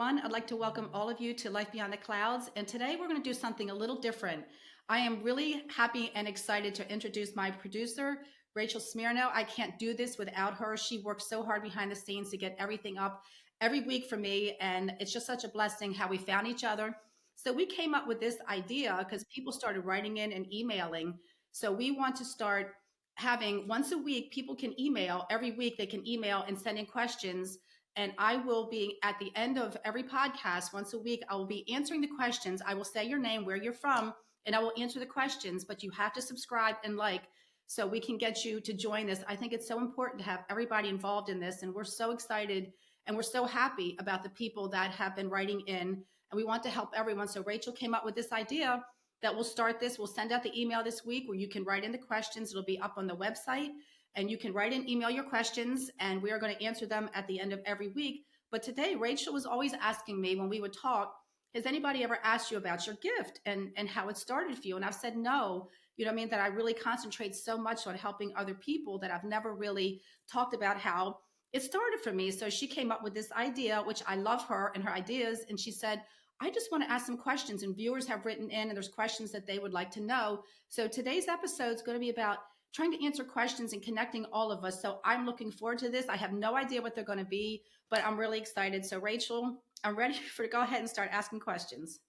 everyone. I'd like to welcome all of you to Life Beyond the Clouds. And today we're going to do something a little different. I am really happy and excited to introduce my producer, Rachel Smero. I can't do this without her. She works so hard behind the scenes to get everything up every week for me. And it's just such a blessing how we found each other. So we came up with this idea because people started writing in and emailing. So we want to start having once a week, people can email. Every week they can email and send in questions, and I will be at the end of every podcast once a week. I will be answering the questions. I will say your name, where you're from, and I will answer the questions, but you have to subscribe and like so we can get you to join this. I think it's so important to have everybody involved in this. And we're so excited and we're so happy about the people that have been writing in, and we want to help everyone. So Rachel came up with this idea that we'll start this. We'll send out the email this week where you can write in the questions. It'll be up on the website. And you can write and email your questions, and we are going to answer them at the end of every week. But today, Rachel was always asking me when we would talk, has anybody ever asked you about your gift and how it started for you? And I've said no. You know what I mean? That I really concentrate so much on helping other people that I've never really talked about how it started for me. So she came up with this idea, which I love her and her ideas. And she said, I just want to ask some questions. And viewers have written in, and there's questions that they would like to know. So today's episode is going to be about trying to answer questions and connecting all of us. So I'm looking forward to this. I have no idea what they're going to be, but I'm really excited. So Rachel, I'm ready for to go ahead and start asking questions.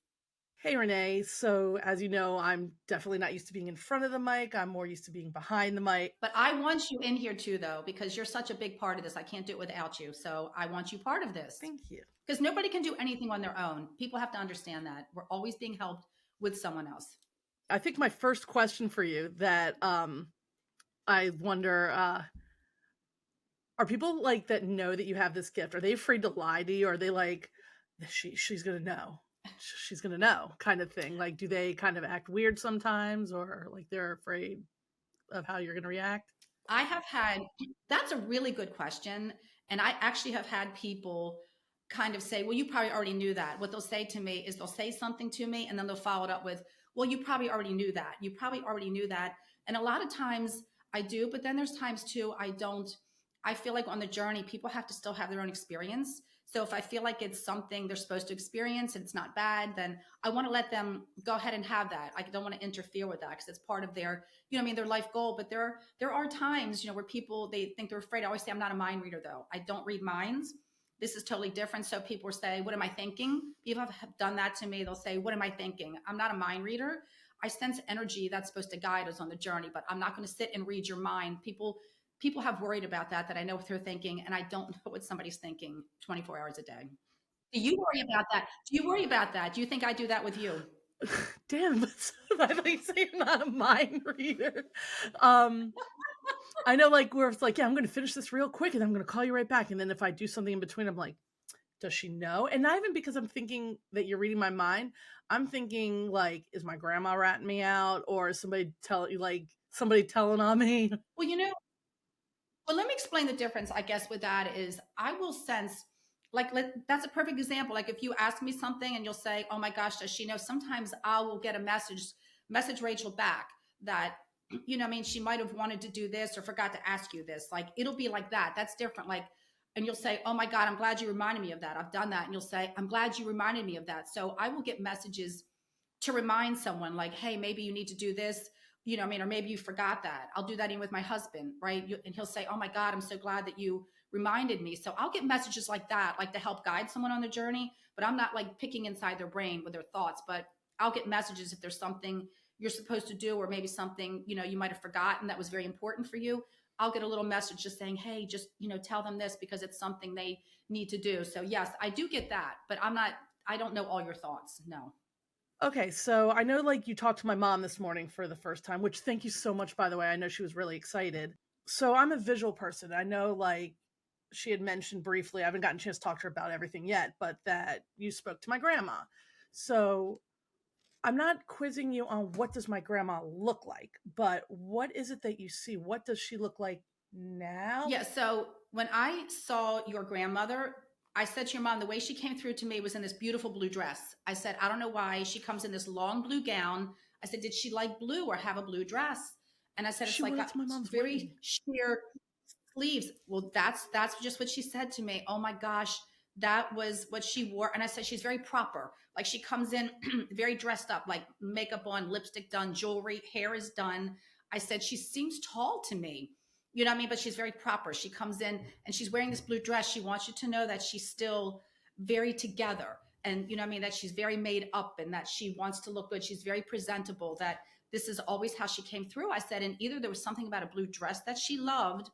Hey, Renee. So as you know, I'm definitely not used to being in front of the mic. I'm more used to being behind the mic. But I want you in here too, though, because you're such a big part of this. I can't do it without you. So I want you part of this Thank you. because nobody can do anything on their own. People have to understand that we're always being helped with someone else. I think my first question for you that I wonder, are people like that know that you have this gift? Are they afraid to lie to you? Or are they like, she's going to know? She's going to know kind of thing. Like, do they kind of act weird sometimes, or like they're afraid of how you're going to react? That's a really good question. And I actually have had people kind of say, well, you probably already knew that. What they'll say to me is they'll say something to me and then they'll follow it up with, well, you probably already knew that. You probably already knew that. And a lot of times I do, but then there's times too, I don't. I feel like on the journey, people have to still have their own experience. So if I feel like it's something they're supposed to experience and it's not bad, then I want to let them go ahead and have that. I don't want to interfere with that because it's part of their, you know what I mean, their life goal. But there are times, you know, where people, they think they're afraid. I always say, I'm not a mind reader though. I don't read minds. This is totally different. So people say, what am I thinking? People have done that to me. They'll say, what am I thinking? I'm not a mind reader. I sense energy that's supposed to guide us on the journey, but I'm not going to sit and read your mind. People have worried about that I know what they're thinking, and I don't know what somebody's thinking 24 hours a day. Do you worry about that? Do you worry about that? Do you think I do that with you? Damn, I thought you say you're not a mind reader. I know, like, where it's like, yeah, I'm going to finish this real quick and I'm going to call you right back. And then if I do something in between, I'm like, does she know? And not even because I'm thinking that you're reading my mind. I'm thinking, like, is my grandma ratting me out, or is somebody telling on me? Well, let me explain the difference, I guess, with that is I will sense, that's a perfect example. Like if you ask me something and you'll say, oh my gosh, does she know? Sometimes I will get a message Rachel back that, you know, I mean, she might have wanted to do this or forgot to ask you this. Like, it'll be like that. That's different. Like, and you'll say, oh my God, I'm glad you reminded me of that. I've done that. And you'll say, I'm glad you reminded me of that. So I will get messages to remind someone like, hey, maybe you need to do this, you know what I mean? Or maybe you forgot that. I'll do that even with my husband, right? And he'll say, oh my God, I'm so glad that you reminded me. So I'll get messages like that, like to help guide someone on the journey, but I'm not like picking inside their brain with their thoughts, but I'll get messages if there's something you're supposed to do, or maybe something, you know, you might've forgotten that was very important for you. I'll get a little message just saying, hey, just, you know, tell them this because it's something they need to do. So yes, I do get that, but I don't know all your thoughts. No. Okay, so I know, like, you talked to my mom this morning for the first time, which thank you so much, by the way. I know she was really excited. So I'm a visual person. I know, like, she had mentioned briefly, I haven't gotten a chance to talk to her about everything yet, but that you spoke to my grandma. So I'm not quizzing you on what does my grandma look like, but what is it that you see? What does she look like now? Yeah. So when I saw your grandmother, I said to your mom, the way she came through to me was in this beautiful blue dress. I said, I don't know why she comes in this long blue gown. I said, did she like blue or have a blue dress? And I said, it's She like went to my mom's very wedding. sheer sleeves. Well, that's just what she said to me. Oh my gosh, that was what she wore. And I said, she's very proper. Like she comes in very dressed up, like makeup on, lipstick done, jewelry, hair is done. I said, she seems tall to me. You know what I mean? But she's very proper. She comes in and she's wearing this blue dress. She wants you to know that she's still very together. And you know what I mean? That she's very made up and that she wants to look good. She's very presentable, that this is always how she came through. I said, and either there was something about a blue dress that she loved,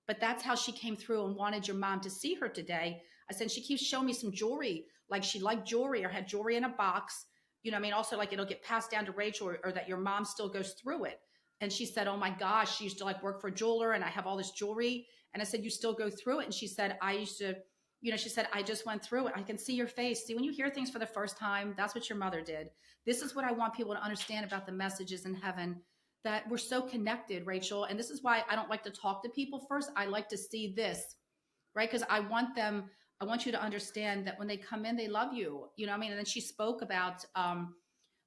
but that's how she came through and wanted your mom to see her today. I said, she keeps showing me some jewelry, like she liked jewelry or had jewelry in a box. You know what I mean? Also, like it'll get passed down to Rachel, or that your mom still goes through it. And she said, oh my gosh, she used to like work for a jeweler and I have all this jewelry. And I said, you still go through it? And she said, I used to, she said, I just went through it. I can see your face. See, when you hear things for the first time, that's what your mother did. This is what I want people to understand about the messages in heaven, that we're so connected, Rachel. And this is why I don't like to talk to people first. I like to see this, right? Because I want you to understand that when they come in, they love you. You know what I mean? And then she spoke about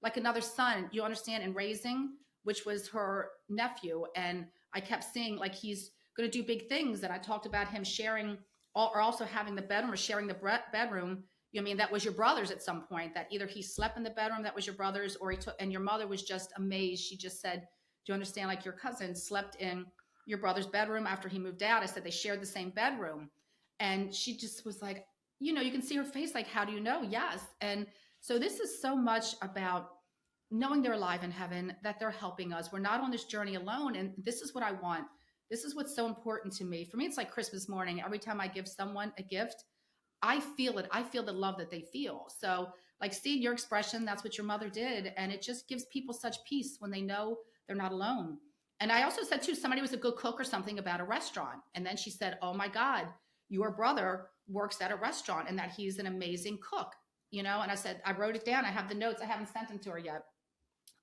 like another son, you understand, in raising, which was her nephew. And I kept seeing like he's going to do big things. And I talked about him sharing or also having the bedroom or sharing the bedroom. You know what I mean? That was your brother's at some point, that either he slept in the bedroom that was your brother's, or he took, and your mother was just amazed. She just said, do you understand? Like your cousin slept in your brother's bedroom after he moved out. I said they shared the same bedroom. And she just was like, you can see her face, like, how do you know? Yes. And so this is so much about knowing they're alive in heaven, that they're helping us. We're not on this journey alone. And this is what I want. This is what's so important to me. For me, it's like Christmas morning. Every time I give someone a gift, I feel it. I feel the love that they feel. So, like, seeing your expression, that's what your mother did. And it just gives people such peace when they know they're not alone. And I also said, too, somebody was a good cook or something about a restaurant. And then she said, oh my God, your brother works at a restaurant and that he's an amazing cook. And I said, I wrote it down. I have the notes. I haven't sent them to her yet.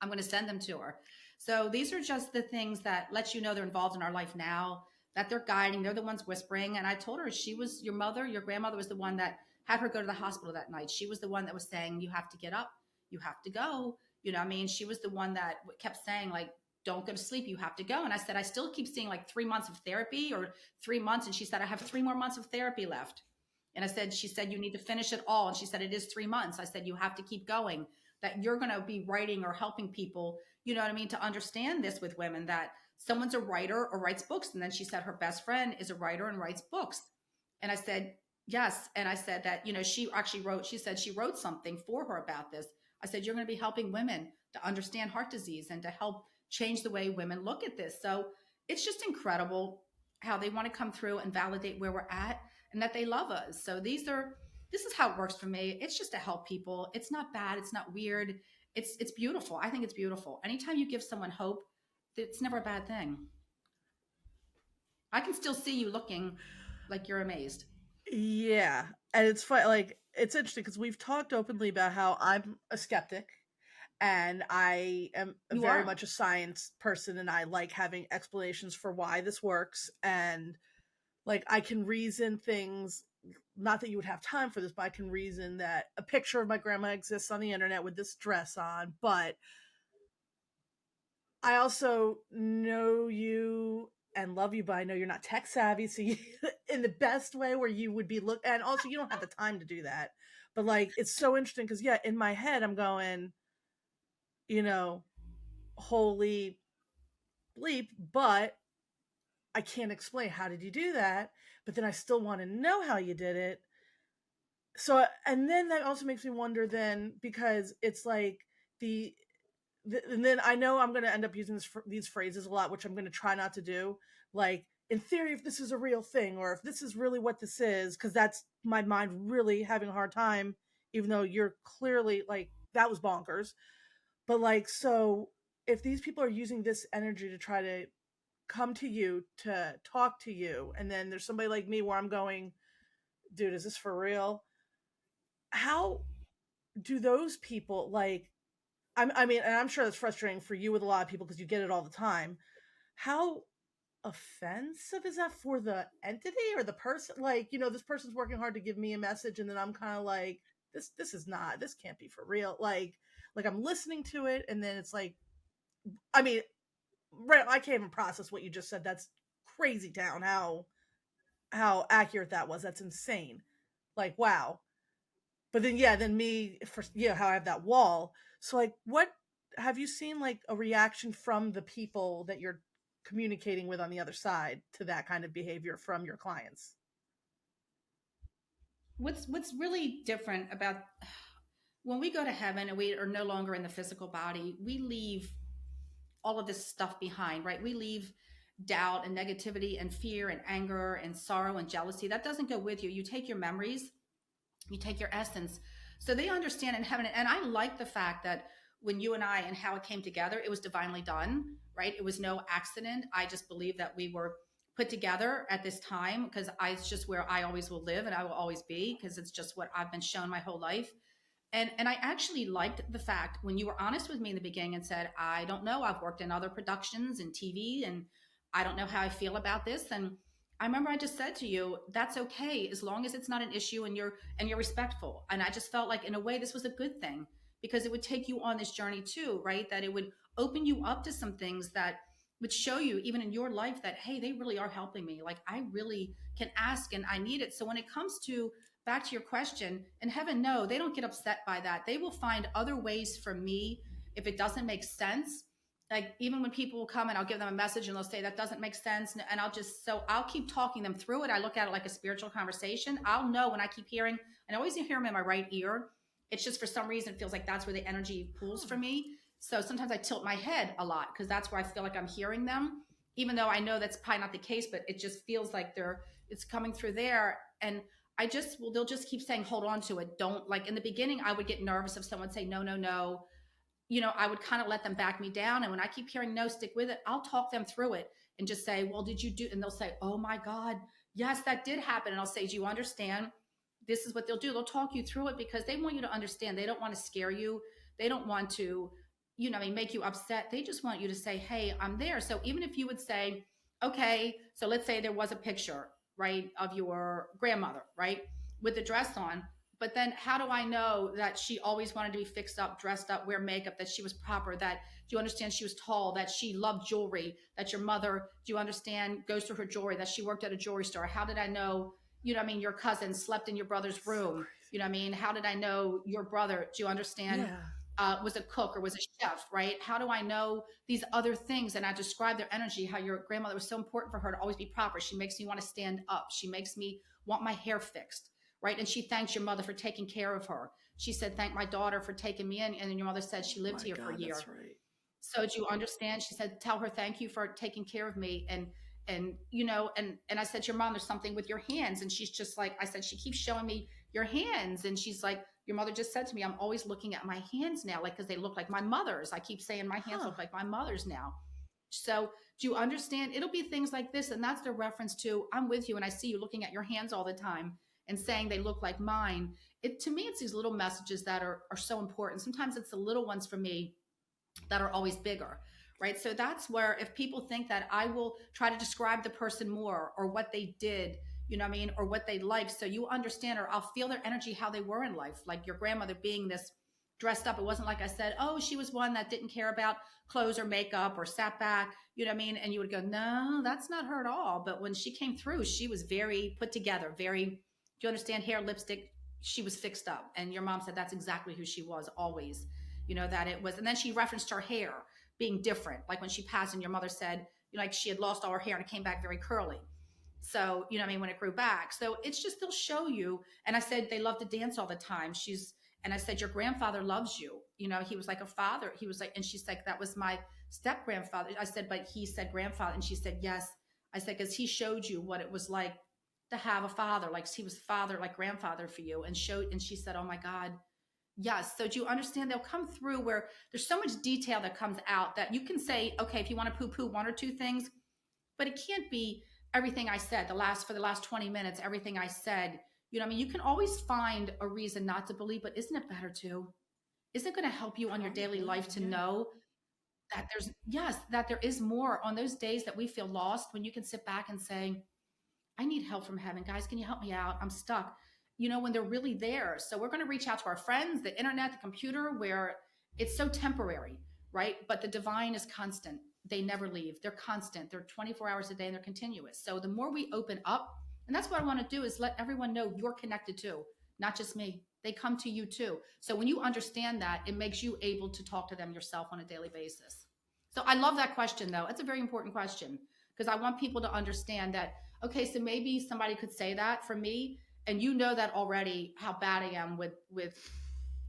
I'm going to send them to her. So these are just the things that let you know they're involved in our life now, that they're guiding. They're the ones whispering. And I told her, she was your mother, your grandmother was the one that had her go to the hospital that night. She was the one that was saying, you have to get up, you have to go. You know what I mean? She was the one that kept saying, like, don't go to sleep, you have to go. And I said, I still keep seeing like 3 months of therapy or 3 months. And she said, I have 3 more months of therapy left. And I said, she said, you need to finish it all. And she said, it is 3 months. I said, you have to keep going, that you're going to be writing or helping people, you know what I mean, to understand this with women, that someone's a writer or writes books. And then she said her best friend is a writer and writes books. And I said, yes. And I said that, she actually wrote, she said she wrote something for her about this. I said, you're going to be helping women to understand heart disease and to help change the way women look at this. So it's just incredible how they want to come through and validate where we're at and that they love us. So this is how it works for me. It's just to help people. It's not bad. It's not weird. It's beautiful. I think it's beautiful. Anytime you give someone hope, it's never a bad thing. I can still see you looking like you're amazed. Yeah. And it's fun, like, it's interesting because we've talked openly about how I'm a skeptic and I am You very are. much a science person and I like having explanations for why this works. And like, I can reason things, not that you would have time for this, but I can reason that a picture of my grandma exists on the internet with this dress on. But I also know you and love you, but I know you're not tech savvy. So you, in the best way where you would be and also you don't have the time to do that. But like, it's so interesting because yeah, in my head, I'm going, holy bleep, but I can't explain how did you do that. But then I still want to know how you did it. So, and then that also makes me wonder then, because it's like and then I know I'm going to end up using these phrases a lot, which I'm going to try not to do. Like, in theory, if this is a real thing, or if this is really what this is, because that's my mind really having a hard time, even though you're clearly like, that was bonkers. But like, so if these people are using this energy to try to come to you, to talk to you, and then there's somebody like me where I'm going, dude, is this for real? How do those people like, I mean, and I'm sure that's frustrating for you with a lot of people because you get it all the time. How offensive is that for the entity or the person? Like, this person's working hard to give me a message, and then I'm kind of like, this can't be for real. Like I'm listening to it, and then it's like, I mean, right? I can't even process what you just said. That's crazy town. How accurate that was. That's insane. like, wow. But then, yeah, then me for how I have that wall. So like, what have you seen like a reaction from the people that you're communicating with on the other side to that kind of behavior from your clients? What's really different about when we go to heaven and we are no longer in the physical body, we leave all of this stuff behind, right? We leave doubt and negativity and fear and anger and sorrow and jealousy. That doesn't go with you. You take your memories, you take your essence. So they understand in heaven. And I like the fact that when you and I and how it came together, it was divinely done, right? It was no accident. I just believe that we were put together at this time because it's just where I always will live and I will always be because it's just what I've been shown my whole life. And I actually liked the fact when you were honest with me in the beginning and said, I don't know, I've worked in other productions and TV and I don't know how I feel about this. And I remember I just said to you, that's okay as long as it's not an issue and you're respectful. And I just felt like in a way this was a good thing because it would take you on this journey too, right? That it would open you up to some things that would show you even in your life that hey, they really are helping me. Like I really can ask and I need it. So when it comes to back to your question, in heaven, no, they don't get upset by that. They will find other ways for me if it doesn't make sense. Like even when people will come and I'll give them a message and they'll say that doesn't make sense. And I'll keep talking them through it. I look at it like a spiritual conversation. I'll know when I keep hearing, and I always hear them in my right ear. It's just for some reason, it feels like that's where the energy pulls for me. So sometimes I tilt my head a lot because that's where I feel like I'm hearing them, even though I know that's probably not the case, but it just feels like it's coming through there. And they'll just keep saying, hold on to it. Don't like in the beginning, I would get nervous if someone say, no, no, no. I would kind of let them back me down. And when I keep hearing no, stick with it, I'll talk them through it and just say, well, did you do? And they'll say, oh my God, yes, that did happen. And I'll say, do you understand? This is what they'll do. They'll talk you through it because they want you to understand. They don't want to scare you. They don't want to, make you upset. They just want you to say, hey, I'm there. So even if you would say, okay, so let's say there was a picture, right, of your grandmother, right, with the dress on. But then how do I know that she always wanted to be fixed up, dressed up, wear makeup, that she was proper, that do you understand she was tall, that she loved jewelry, that your mother, do you understand, goes through her jewelry, that she worked at a jewelry store? How did I know, your cousin slept in your brother's So room? How did I know your brother, do you understand, yeah. was a cook or was a chef, right? How do I know these other things? And I describe their energy, how your grandmother was so important for her to always be proper. She makes me want to stand up. She makes me want my hair fixed, right? And she thanks your mother for taking care of her. She said, thank my daughter for taking me in. And then your mother said she lived My here for a God, year. that's right. So do you understand? She said, tell her thank you for taking care of me. And I said, your mom, there's something with your hands. And she's just like, I said, she keeps showing me your hands. And she's like, your mother just said to me, I'm always looking at my hands now, like, because they look like my mother's. I keep saying my hands Huh. look like my mother's now. So do you understand? It'll be things like this. And that's the reference to, I'm with you and I see you looking at your hands all the time and saying they look like mine. To me, it's these little messages that are so important. Sometimes it's the little ones for me that are always bigger, right? So that's where if people think that I will try to describe the person more or what they did, or what they liked, so you understand, or I'll feel their energy, how they were in life. Like your grandmother being this dressed up. It wasn't like I said, oh, she was one that didn't care about clothes or makeup or sat back, and you would go, no, that's not her at all. But when she came through, she was very put together, very, do you understand, hair, lipstick, she was fixed up. And your mom said that's exactly who she was always, that it was. And then she referenced her hair being different. Like when she passed and your mother said, like she had lost all her hair and it came back very curly. So, when it grew back. So it's just, they'll show you. And I said, they love to dance all the time. And I said, your grandfather loves you. He was like a father. He was like, and she's like, that was my step grandfather. I said, but he said grandfather. And she said, yes. I said, because he showed you what it was like to have a father. Like he was father, like grandfather for you, and she said, oh my God, yes. So do you understand? They'll come through where there's so much detail that comes out that you can say, okay, if you want to poo-poo one or two things, but it can't be everything I said for the last 20 minutes, everything I said. You can always find a reason not to believe, but isn't it better to? Isn't it going to help you on your daily Probably, life to yeah. know that that there is more on those days that we feel lost, when you can sit back and say, I need help from heaven. Guys, can you help me out? I'm stuck. When they're really there. So we're going to reach out to our friends, the internet, the computer, where it's so temporary, right? But the divine is constant. They never leave. They're constant. They're 24 hours a day and they're continuous. So the more we open up And that's what I want to do is let everyone know you're connected too, not just me. They come to you too. So when you understand that, it makes you able to talk to them yourself on a daily basis. So I love that question though. It's a very important question because I want people to understand that, okay, so maybe somebody could say that for me, and you know that already how bad I am with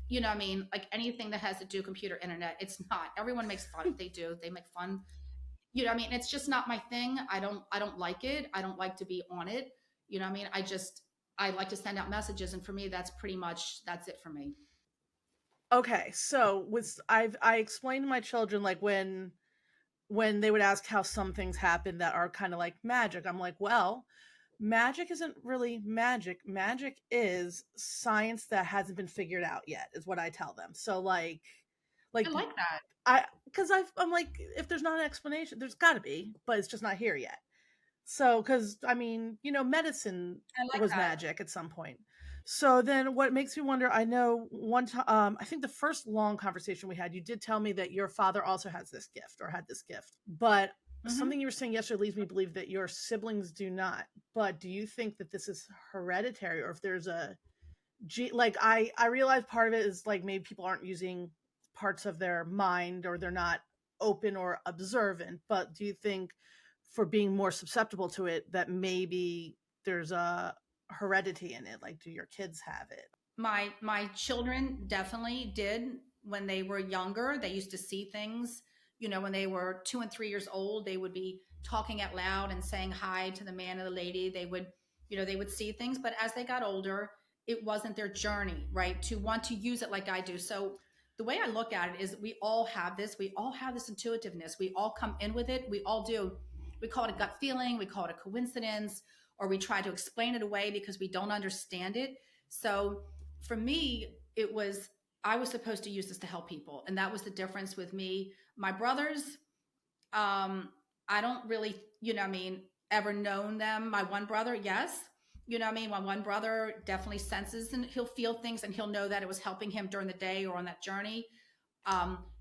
you know, what I mean, like anything that has to do computer internet, it's not. Everyone makes fun. They do. They make fun. You know, what I mean, it's just not my thing. I don't like it. I don't like to be on it. You know, what I mean, I like to send out messages, and for me, that's it for me. Okay, so with I explained to my children like when they would ask how some things happen that are kind of like magic. I'm like, well, magic isn't really magic. Magic is science that hasn't been figured out yet, is what I tell them. So I like like that. I because I'm like, if there's not an explanation, there's got to be, but it's just not here yet. So, because I mean, medicine I like was that. magic at some point. So then, what makes me wonder? I know one time, I think the first long conversation we had, you did tell me that your father also has this gift or had this gift, but Hmm. something you were saying yesterday leads me to believe that your siblings do not. But do you think that this is hereditary, or if there's a like I realize part of it is like maybe people aren't using parts of their mind or they're not open or observant, but do you think for being more susceptible to it that maybe there's a heredity in it, like do your kids have it? My children definitely did when they were younger. They used to see things. You know, when they were 2 and 3 years old, they would be talking out loud and saying hi to the man or the lady. They would, they would see things. But as they got older, it wasn't their journey, right? To want to use it like I do. So the way I look at it is we all have this. We all have this intuitiveness. We all come in with it. We all do. We call it a gut feeling. We call it a coincidence, or we try to explain it away because we don't understand it. So for me, I was supposed to use this to help people, and that was the difference with me. My brothers, I don't really, ever known them. My one brother, yes. My one brother definitely senses and he'll feel things and he'll know that it was helping him during the day or on that journey.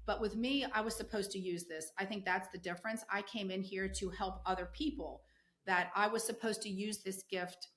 But with me, I was supposed to use this. I think that's the difference. I came in here to help other people, that I was supposed to use this gift.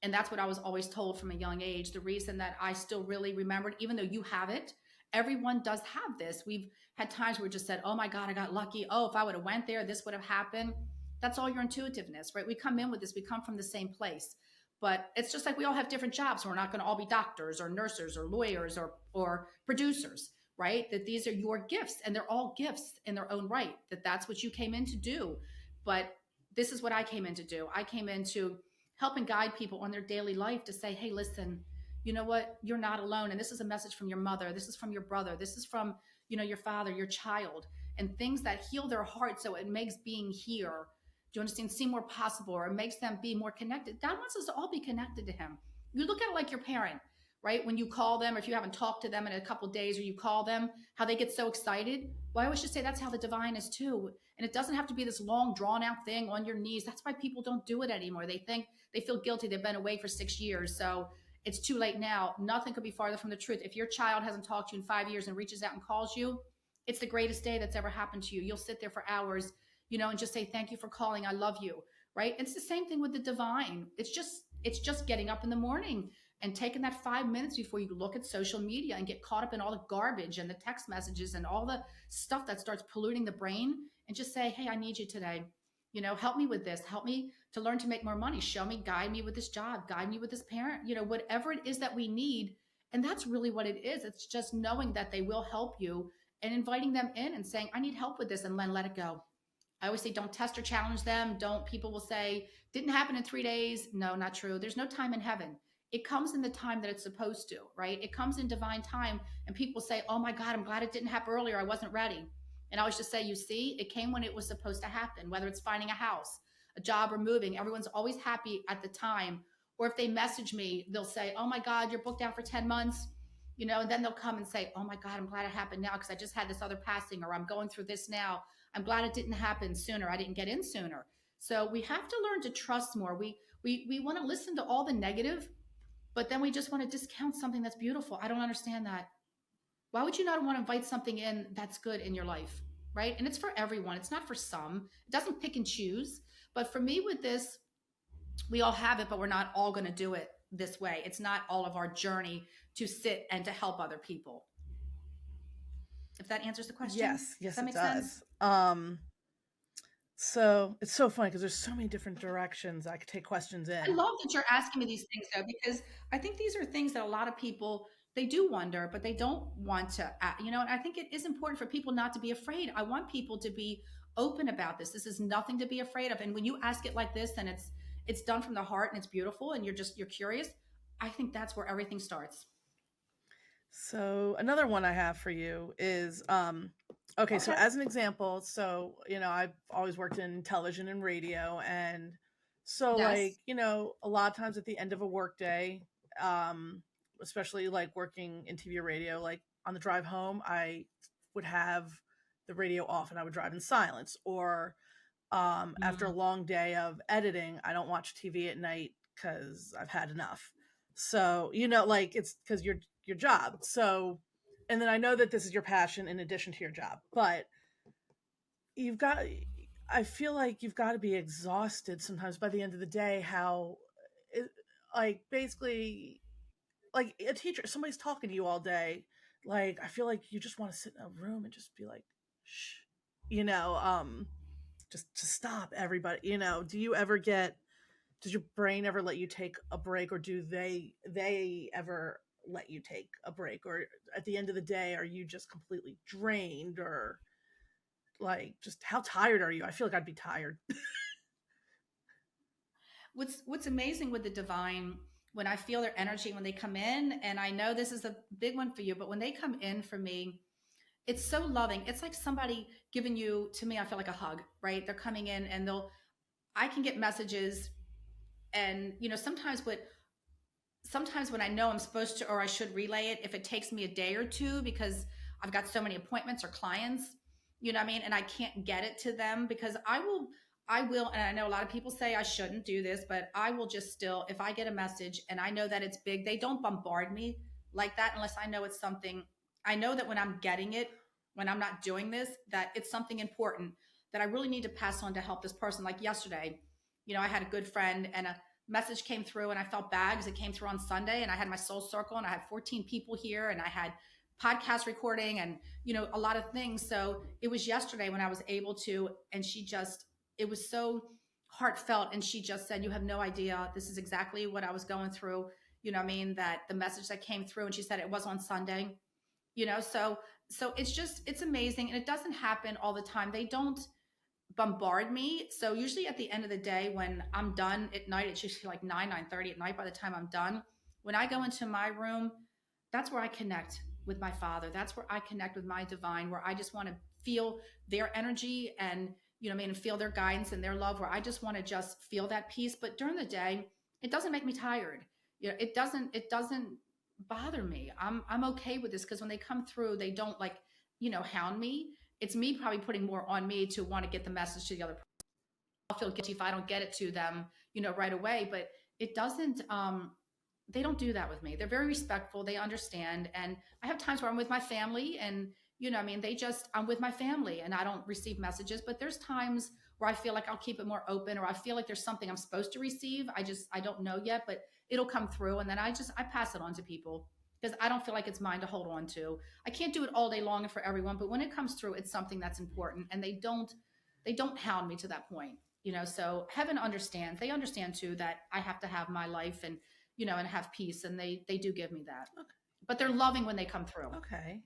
And that's what I was always told from a young age. The reason that I still really remembered, even though you have it, everyone does have this. We've had times where we just said, oh my God, I got lucky. Oh, if I would have went there, this would have happened. That's all your intuitiveness, right? We come in with this, we come from the same place. But it's just like we all have different jobs. We're not going to all be doctors or nurses or lawyers or producers, right? That these are your gifts and they're all gifts in their own right, that's what you came in to do. But this is what I came in to do. I came in to help and guide people on their daily life to say, hey, listen, you know what? You're not alone. And this is a message from your mother. This is from your brother. This is from, your father, your child, and things that heal their heart. So it makes being here, do you understand, seem more possible, or it makes them be more connected. God wants us to all be connected to him. You look at it like your parent, right? When you call them, or if you haven't talked to them in a couple of days, or you call them, how they get so excited. Well, I always just say that's how the divine is too. And it doesn't have to be this long, drawn out thing on your knees. That's why people don't do it anymore. They feel guilty. They've been away for 6 years. So it's too late now. Nothing could be farther from the truth. If your child hasn't talked to you in 5 years and reaches out and calls you, it's the greatest day that's ever happened to you. You'll sit there for hours, and just say, thank you for calling. I love you. Right. It's the same thing with the divine. It's just getting up in the morning and taking that 5 minutes before you look at social media and get caught up in all the garbage and the text messages and all the stuff that starts polluting the brain, and just say, hey, I need you today. Help me with this. Help me to learn to make more money. Show me, guide me with this job, guide me with this parent, whatever it is that we need. And that's really what it is. It's just knowing that they will help you and inviting them in and saying, I need help with this, and then let it go. I always say, don't test or challenge them. Don't, people will say, didn't happen in 3 days. No, not true. There's no time in heaven. It comes in the time that it's supposed to, right? It comes in divine time. And people say, oh my God, I'm glad it didn't happen earlier. I wasn't ready. And I always just say, you see, it came when it was supposed to happen, whether it's finding a house, a job, or moving. Everyone's always happy at the time. Or if they message me, they'll say, oh my God, you're booked out for 10 months. And then they'll come and say, oh my God, I'm glad it happened now because I just had this other passing, or I'm going through this now. I'm glad it didn't happen sooner. I didn't get in sooner. So we have to learn to trust more. We want to listen to all the negative, but then we just want to discount something that's beautiful. I don't understand that. Why would you not want to invite something in that's good in your life? Right? And it's for everyone. It's not for some. It doesn't pick and choose. But for me with this, We all have it, but we're not all going to do it this way. It's not all of our journey to sit and to help other people. If that answers the question, Yes, does yes, that it make sense? does. So it's so funny because there's so many different directions I could take questions I in. love that you're asking me these things though, because I think these are things that a lot of people they do wonder, but they don't want to. And I think it is important for people not to be afraid. I want people to be open about this. This is nothing to be afraid of. And when you ask it like this, then it's done from the heart and it's beautiful, and you're curious. I think that's where everything starts. So another one I have for you is okay, so Okay. as an example, so I've always worked in television and radio, and so Yes. like, a lot of times at the end of a workday, especially like working in TV or radio, like on the drive home, I would have the radio off and I would drive in silence. Or after a Mm. long day of editing, I don't watch TV at night because I've had enough. So, like it's because your job. So, and then I know that this is your passion in addition to your job, but you've got, I feel like you've got to be exhausted sometimes by the end of the day. How, it, like, basically, like a teacher, somebody's talking to you all day. Like, I feel like you just want to sit in a room and just be like, shh, you know, um, just to stop everybody. Do you ever get, does your brain ever let you take a break, or do they ever let you take a break? Or at the end of the day, are you just completely drained? Or like, just how tired are you? I feel like I'd be tired. What's amazing with the divine, when I feel their energy when they come in, and I know this is a big one for you, but when they come in for me, it's so loving. It's like somebody giving you, to me, I feel like a hug, right? They're coming in and I can get messages, and sometimes when I know I'm supposed to or I should relay it, if it takes me a day or two because I've got so many appointments or clients, you know what I mean? And I can't get it to them because I will, and I know a lot of people say I shouldn't do this, but I will just still, if I get a message and I know that it's big, they don't bombard me like that unless I know it's something. I know that when I'm getting it, when I'm not doing this, that it's something important that I really need to pass on to help this person. Like yesterday, I had a good friend and a message came through and I felt bad because it came through on Sunday and I had my soul circle and I had 14 people here and I had podcast recording and a lot of things. So it was yesterday when I was able to, and it was so heartfelt, and she just said, you have no idea, this is exactly what I was going through, that the message that came through, and she said it was on Sunday, so it's amazing, and it doesn't happen all the time. They don't bombard me. So usually at the end of the day, when I'm done at night, it's usually like 9:30 at night by the time I'm done. When I go into my room, that's where I connect with my father. That's where I connect with my divine, where I just want to feel their energy and and feel their guidance and their love, where I just want to just feel that peace. But during the day, it doesn't make me tired. It doesn't bother me. I'm okay with this because when they come through, they don't like, hound me. It's me probably putting more on me to want to get the message to the other person. I'll feel guilty if I don't get it to them, right away. But it doesn't. They don't do that with me. They're very respectful. They understand. And I have times where I'm with my family, and I'm with my family, and I don't receive messages. But there's times where I feel like I'll keep it more open, or I feel like there's something I'm supposed to receive. I don't know yet, but it'll come through, and then I pass it on to people because I don't feel like it's mine to hold on to. I can't do it all day long and for everyone, but when it comes through, it's something that's important, and they don't hound me to that point. So heaven understands. They understand too that I have to have my life and and have peace, and they do give me that. Okay. But they're loving when they come through. Okay.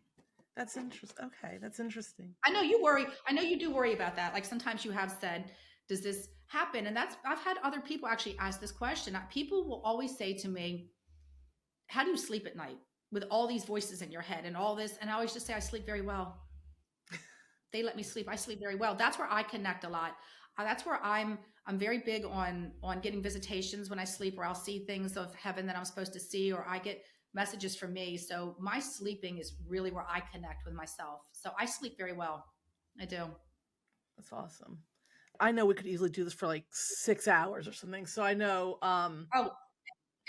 That's interesting. Okay, that's interesting. I know you worry. I know you do worry about that. Like sometimes you have said, "Does this happen?" And I've had other people actually ask this question. People will always say to me, "How do you sleep at night with all these voices in your head and all this?" And I always just say, "I sleep very well. They let me sleep. I sleep very well." That's where I connect a lot. That's where I'm very big on getting visitations when I sleep, or I'll see things of heaven that I'm supposed to see, or I get messages from me. So my sleeping is really where I connect with myself. So I sleep very well. I do. That's awesome. I know we could easily do this for like 6 hours or something. So I know, Oh,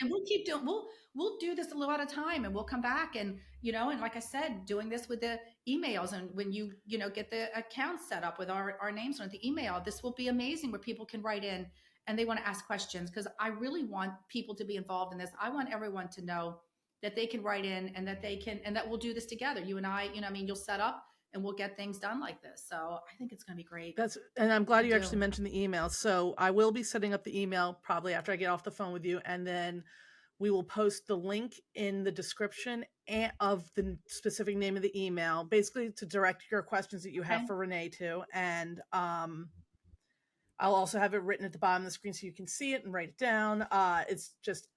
and we'll keep doing. We'll do this a little at a time, and we'll come back, and and like I said, doing this with the emails, and when you get the account set up with our names on it, the email, this will be amazing where people can write in and they want to ask questions, because I really want people to be involved in this. I want everyone to know that they can write in, and that they can, and that we'll do this together. You and I, I mean, you'll set up and we'll get things done like this. So I think it's going to be great. And I'm glad I you do. actually mentioned the email. So I will be setting up the email probably after I get off the phone with you, and then we will post the link in the description of the specific name of the email, basically to direct your questions that you have Okay. for Renee to. And I'll also have it written at the bottom of the screen so you can see it and write it down. It's just,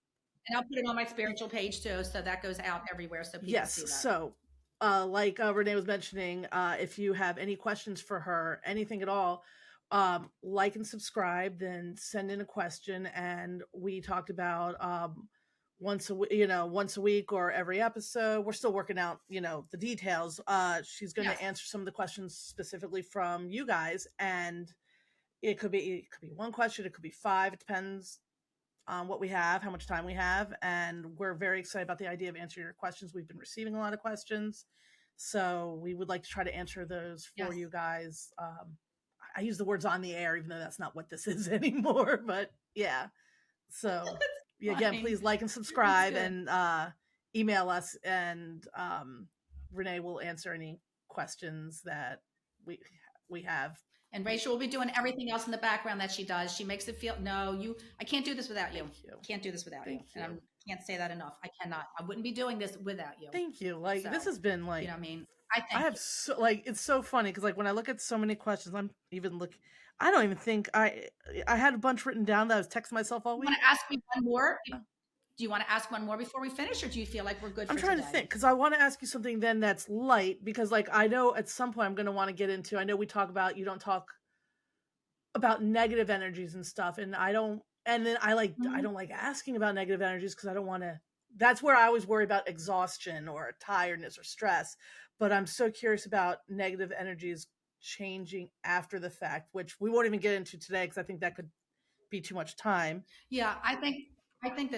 And I'll put it on my spiritual page too, so that goes out everywhere so people yes. see that. So like Renee was mentioning, if you have any questions for her, anything at all, like and subscribe, then send in a question. And we talked about once a week or every episode. We're still working out, the details. She's going to answer some of the questions specifically from you guys, and it could be one question, it could be 5. It depends on what we have, how much time we have, and we're very excited about the idea of answering your questions. We've been receiving a lot of questions, so we would like to try to answer those for you guys. I use the words on the air, even though that's not what this is anymore, but yeah. So again, please like and subscribe, and email us, and Renee will answer any questions that we have. And Rachel will be doing everything else in the background that she does. She makes it feel, I can't do this without you. Can't do this without you. And I can't say that enough. I cannot. I wouldn't be doing this without you. Thank you. Like, this has been like, I mean, I have so, like, it's so funny because like when I look at so many questions, I'm even I don't even think I had a bunch written down that I was texting myself all week. You want to ask me one more? Do you want to ask one more before we finish, or do you feel like we're good for I'm trying today? to think, because I want to ask you something then that's light, because like I know at some point I'm going to want to get into, I know we talk about, you don't talk about negative energies and stuff, and I don't like asking about negative energies because I don't want to, that's where I always worry about exhaustion or tiredness or stress. But I'm so curious about negative energies changing after the fact, which we won't even get into today because I think that could be too much time. Yeah, I think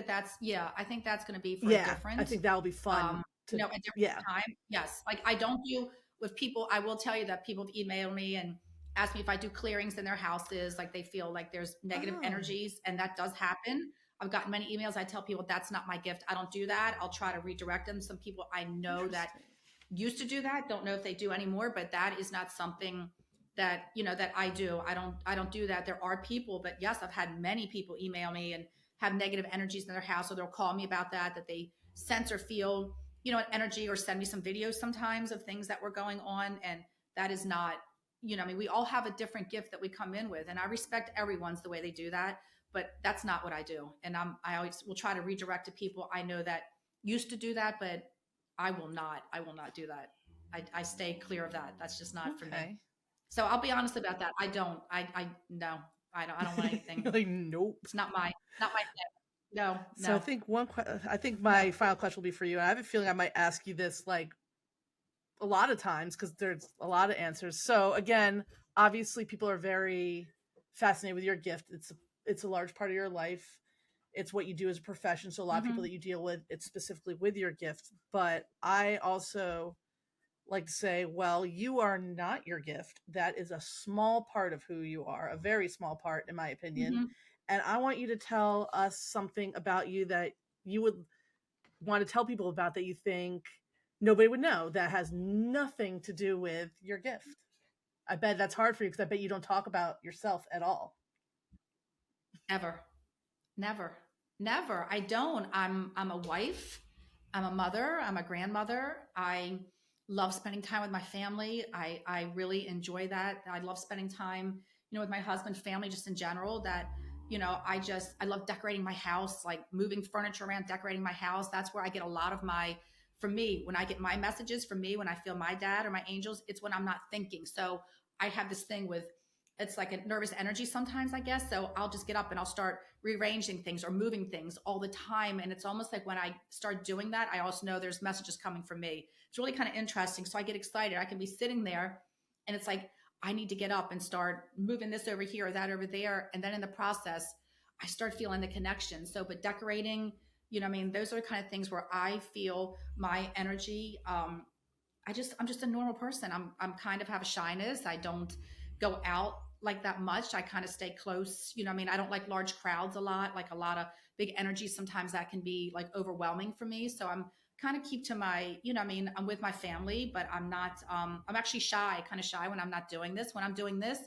that's going to be for a different. I think that'll be fun. A different time. Yes, like I don't do with people. I will tell you that people have emailed me and asked me if I do clearings in their houses, like they feel like there's negative energies, and that does happen. I've gotten many emails. I tell people that's not my gift. I don't do that. I'll try to redirect them. Some people I know that used to do that, don't know if they do anymore, but that is not something that, that I do. I don't do that. There are people, but yes, I've had many people email me and have negative energies in their house, or they'll call me about that they sense or feel, an energy, or send me some videos sometimes of things that were going on. And that is not, I mean, we all have a different gift that we come in with, and I respect everyone's the way they do that, but that's not what I do. And I always will try to redirect to people I know that used to do that, but I will not do that. I stay clear of that. That's just not for me. So I'll be honest about that. I don't want anything. Like, nope. It's not my thing. No. So I think my final question will be for you. I have a feeling I might ask you this like a lot of times because there's a lot of answers. So again, obviously people are very fascinated with your gift. It's a large part of your life. It's what you do as a profession. So a lot of people that you deal with, it's specifically with your gift. But I also like to say, well, you are not your gift. That is a small part of who you are, a very small part, in my opinion. And I want you to tell us something about you that you would want to tell people about that you think nobody would know, that has nothing to do with your gift. I bet that's hard for you because I bet you don't talk about yourself at all. Ever. Never. I don't. I'm a wife. I'm a mother. I'm a grandmother. I love spending time with my family. I really enjoy that. I love spending time, with my husband, family, just in general. That, I love decorating my house, like moving furniture around, decorating my house. That's where I get a lot of from me, when I get my messages from me, when I feel my dad or my angels, it's when I'm not thinking. So I have this thing with, it's like a nervous energy sometimes, I guess. So I'll just get up and I'll start rearranging things or moving things all the time. And it's almost like when I start doing that, I also know there's messages coming from me. It's really kind of interesting. So I get excited. I can be sitting there and it's like, I need to get up and start moving this over here or that over there. And then in the process, I start feeling the connection. So, but decorating, those are the kind of things where I feel my energy. I'm just a normal person. I'm kind of have a shyness. I don't go out like that much. I kind of stay close. You know, I mean, I don't like large crowds a lot, like a lot of big energy. Sometimes that can be like overwhelming for me. So I'm kind of keep to my, you know, I mean, I'm with my family, but I'm not, I'm actually shy, kind of shy when I'm not doing this. When I'm doing this,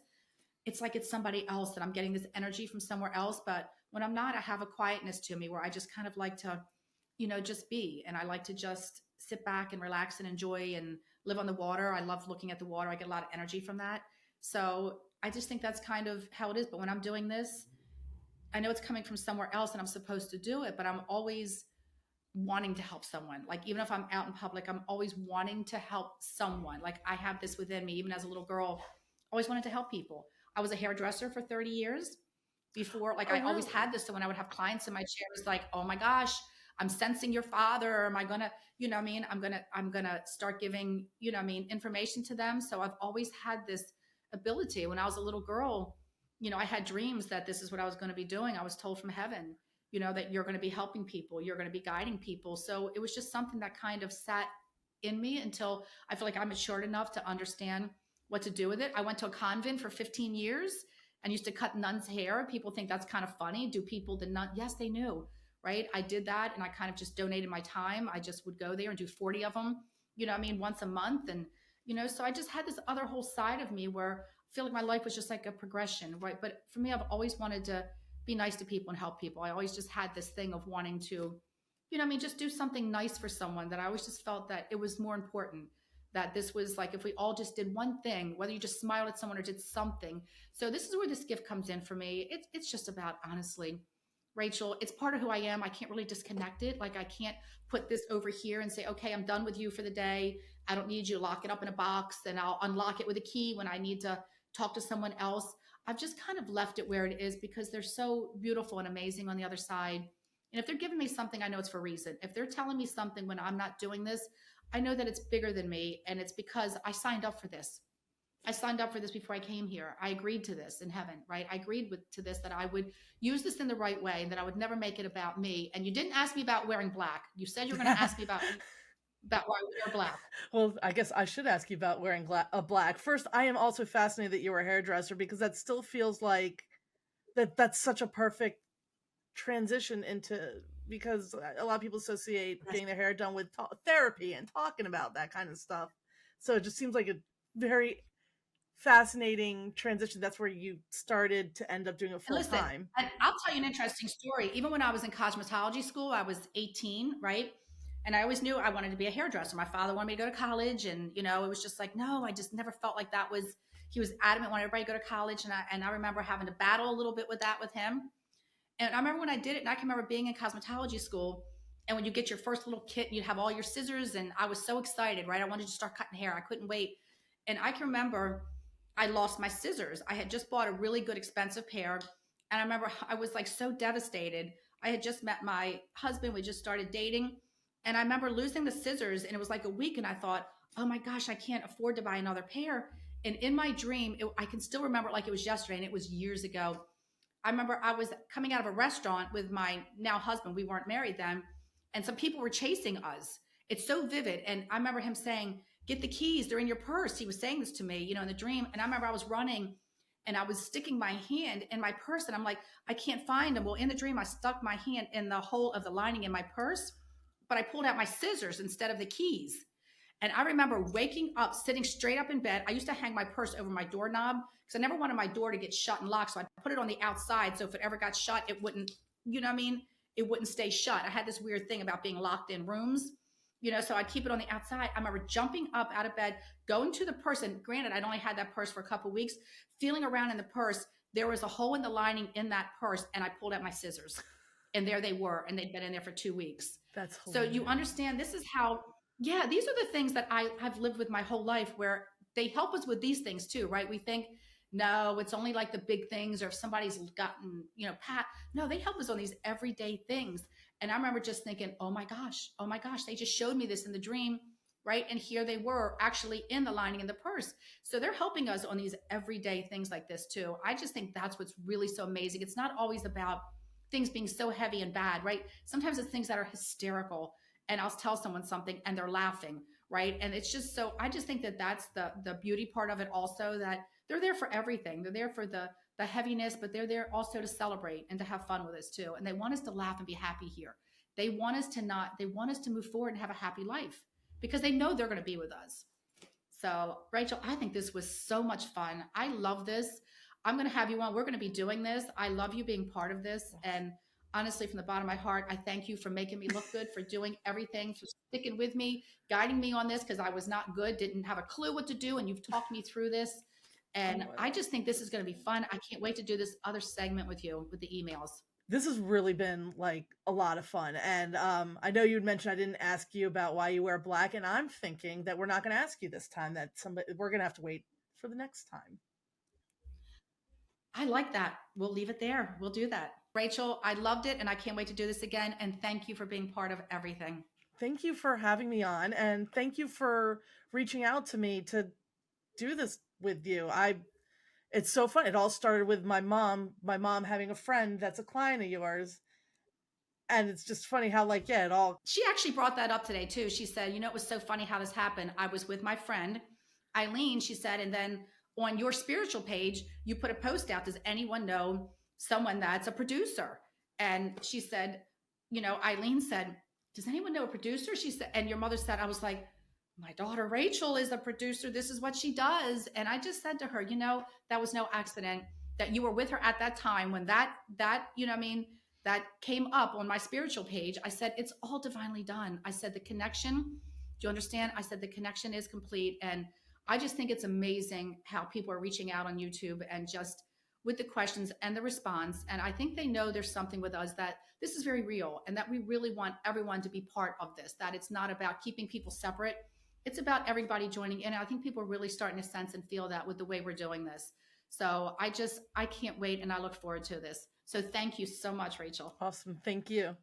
it's like it's somebody else that I'm getting this energy from somewhere else. But when I'm not, I have a quietness to me where I just kind of like to, you know, just be. And I like to just sit back and relax and enjoy and live on the water. I love looking at the water. I get a lot of energy from that. So I just think that's kind of how it is. But when I'm doing this, I know it's coming from somewhere else and I'm supposed to do it, but I'm always wanting to help someone. Like even if I'm out in public, I'm always wanting to help someone. Like I have this within me, even as a little girl, always wanted to help people. I was a hairdresser for 30 years before. Like Oh, I always really? had this. So when I would have clients in my chair, it was like, oh my gosh, I'm sensing your father. Am I gonna, you know what I mean? I'm gonna start giving, you know what I mean, information to them. So I've always had this ability. When I was a little girl, you know, I had dreams that this is what I was going to be doing. I was told from heaven, you know, that you're going to be helping people, you're going to be guiding people. So it was just something that kind of sat in me until I feel like I'm matured enough to understand what to do with it. I went to a convent for 15 years and used to cut nuns' hair. People think that's kind of funny. Do people the nun? Yes, they knew, right? I did that and I kind of just donated my time. I just would go there and do 40 of them, you know what I mean, once a month. And, you know, so I just had this other whole side of me where I feel like my life was just like a progression, right? But for me, I've always wanted to be nice to people and help people. I always just had this thing of wanting to, you know, I mean, just do something nice for someone that I always just felt that it was more important. That this was like if we all just did one thing, whether you just smiled at someone or did something. So this is where this gift comes in for me. It's just about honestly, Rachel, it's part of who I am. I can't really disconnect it. Like I can't put this over here and say, okay, I'm done with you for the day. I don't need you. Lock it up in a box and I'll unlock it with a key when I need to talk to someone else. I've just kind of left it where it is because they're so beautiful and amazing on the other side. And if they're giving me something, I know it's for a reason. If they're telling me something when I'm not doing this, I know that it's bigger than me. And it's because I signed up for this. I signed up for this before I came here. I agreed to this in heaven, right? I agreed to this, that I would use this in the right way and that I would never make it about me. And you didn't ask me about wearing black. You said you were going to ask me about why I wear black. Well, I guess I should ask you about wearing a black. First, I am also fascinated that you were a hairdresser because that still feels like that's such a perfect transition into, because a lot of people associate getting their hair done with therapy and talking about that kind of stuff. So it just seems like a very fascinating transition. That's where you started to end up doing it And full listen, time. and I'll tell you an interesting story. Even when I was in cosmetology school, I was 18, right? And I always knew I wanted to be a hairdresser. My father wanted me to go to college, and you know, it was just like, no, I just never felt like that was. He was adamant, wanted everybody to go to college, and I remember having to battle a little bit with that with him. And I remember when I did it, and I can remember being in cosmetology school, and when you get your first little kit, you'd have all your scissors, and I was so excited, right? I wanted to start cutting hair. I couldn't wait. And I can remember I lost my scissors. I had just bought a really good expensive pair. And I remember I was like so devastated. I had just met my husband. We just started dating. And I remember losing the scissors and it was like a week. And I thought, oh my gosh, I can't afford to buy another pair. And in my dream, I can still remember it like it was yesterday and it was years ago. I remember I was coming out of a restaurant with my now husband. We weren't married then. And some people were chasing us. It's so vivid. And I remember him saying, get the keys, they're in your purse. He was saying this to me, you know, in the dream. And I remember I was running and I was sticking my hand in my purse and I'm like, I can't find them. Well, in the dream, I stuck my hand in the hole of the lining in my purse, but I pulled out my scissors instead of the keys. And I remember waking up, sitting straight up in bed. I used to hang my purse over my doorknob because I never wanted my door to get shut and locked. So I put it on the outside. So if it ever got shut, it wouldn't, you know what I mean? It wouldn't stay shut. I had this weird thing about being locked in rooms, you know, so I'd keep it on the outside. I remember jumping up out of bed, going to the purse. And granted, I'd only had that purse for a couple of weeks, feeling around in the purse. There was a hole in the lining in that purse. And I pulled out my scissors and there they were. And they'd been in there for 2 weeks. That's So hilarious. you understand this is how, yeah, these are the things that I have lived with my whole life where they help us with these things too, right? We think, no, it's only like the big things or if somebody's gotten, you know, no, they help us on these everyday things. And I remember just thinking, oh my gosh, they just showed me this in the dream, right? And here they were actually in the lining in the purse. So they're helping us on these everyday things like this too. I just think that's what's really so amazing. It's not always about things being so heavy and bad, right? Sometimes it's things that are hysterical and I'll tell someone something and they're laughing, right? And it's just so, I just think that that's the beauty part of it also, that they're there for everything. They're there for the heaviness, but they're there also to celebrate and to have fun with us too. And they want us to laugh and be happy here. They want us to move forward and have a happy life because they know they're going to be with us. So, Rachel, I think this was so much fun. I love this. I'm going to have you on. We're going to be doing this. I love you being part of this. And honestly, from the bottom of my heart, I thank you for making me look good, for doing everything, for sticking with me, guiding me on this because I was not good, didn't have a clue what to do. And you've talked me through this. And I just think this is going to be fun. I can't wait to do this other segment with you with the emails. This has really been like a lot of fun. And I know you'd mentioned I didn't ask you about why you wear black, and I'm thinking that we're not going to ask you this time, that we're going to have to wait for the next time. I like that. We'll leave it there. We'll do that. Rachel, I loved it and I can't wait to do this again. And thank you for being part of everything. Thank you for having me on, and thank you for reaching out to me to do this with you. It's so fun. It all started with my mom having a friend that's a client of yours. And it's just funny how, like, yeah, it all. She actually brought that up today too. She said, it was so funny how this happened. I was with my friend, Eileen, she said, and then on your spiritual page, you put a post out. Does anyone know someone that's a producer? And she said, Eileen said, does anyone know a producer? She said, and your mother said, I was like, my daughter Rachel is a producer. This is what she does. And I just said to her, that was no accident that you were with her at that time when that came up on my spiritual page. I said, it's all divinely done. I said, the connection, do you understand? I said, the connection is complete. And I just think it's amazing how people are reaching out on YouTube and just with the questions and the response. And I think they know there's something with us, that this is very real and that we really want everyone to be part of this, that it's not about keeping people separate. It's about everybody joining in. I think people are really starting to sense and feel that with the way we're doing this. So I can't wait. And I look forward to this. So thank you so much, Rachel. Awesome. Thank you.